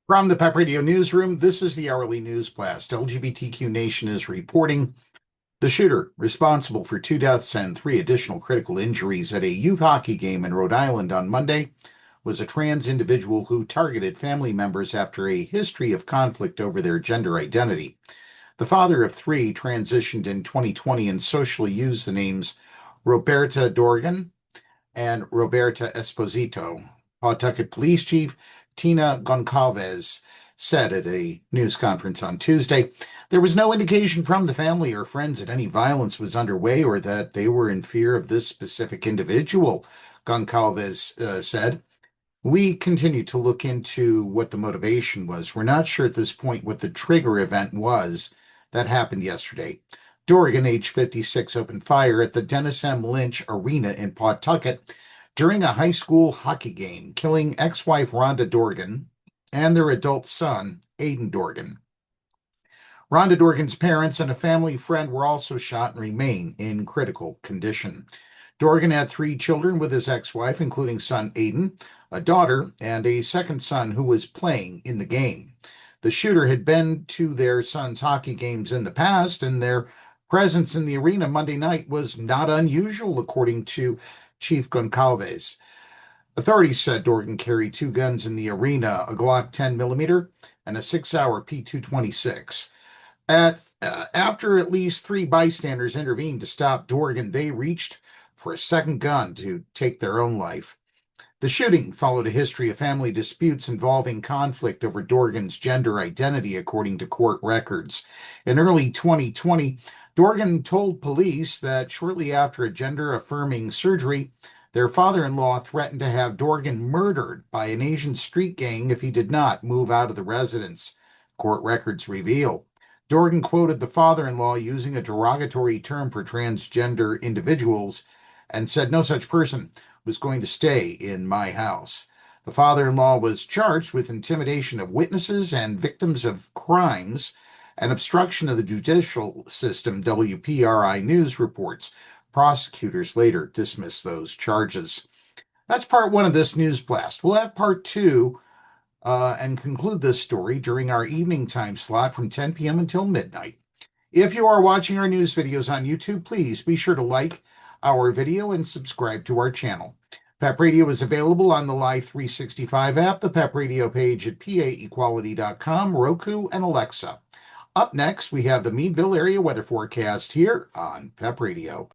From the PEP Radio Newsroom, this is the hourly news blast. LGBTQ Nation is reporting the shooter responsible for 2 deaths and 3 additional critical injuries at a youth hockey game in Rhode Island on Monday was a trans individual who targeted family members after a history of conflict over their gender identity. The father of 3 transitioned in 2020 and socially used the names Roberta Dorgan and Roberta Esposito. Pawtucket Police Chief Tina Goncalves said at a news conference on Tuesday there was no indication from the family or friends that any violence was underway or that they were in fear of this specific individual, Goncalves said. We continue to look into what the motivation was. We're not sure at this point what the trigger event was that happened yesterday. Dorgan, age 56, opened fire at the Dennis M. Lynch Arena in Pawtucket during a high school hockey game, killing ex-wife Rhonda Dorgan and their adult son, Aiden Dorgan. Rhonda Dorgan's parents and a family friend were also shot and remain in critical condition. Dorgan had 3 children with his ex-wife, including son Aiden, a daughter, and a second son who was playing in the game. The shooter had been to their son's hockey games in the past, and their presence in the arena Monday night was not unusual, according to Chief Goncalves. Authorities said Dorgan carried 2 guns in the arena, a Glock 10mm and a 6-hour P226. After at least 3 bystanders intervened to stop Dorgan, they reached for a second gun to take their own life. The shooting followed a history of family disputes involving conflict over Dorgan's gender identity, according to court records. In early 2020, Dorgan told police that shortly after a gender-affirming surgery, their father-in-law threatened to have Dorgan murdered by an Asian street gang if he did not move out of the residence, court records reveal. Dorgan quoted the father-in-law using a derogatory term for transgender individuals and said no such person was going to stay in my house. The father-in-law was charged with intimidation of witnesses and victims of crimes and obstruction of the judicial system, WPRI News reports. Prosecutors later dismissed those charges. That's part 1 of this news blast. We'll have part 2 and conclude this story during our evening time slot from 10 p.m. until midnight. If you are watching our news videos on YouTube, please be sure to like our video and subscribe to our channel. PEP Radio is available on the Live 365 app, the PEP Radio page at paequality.com, Roku, and Alexa. Up next, we have the Meadville area weather forecast here on PEP Radio.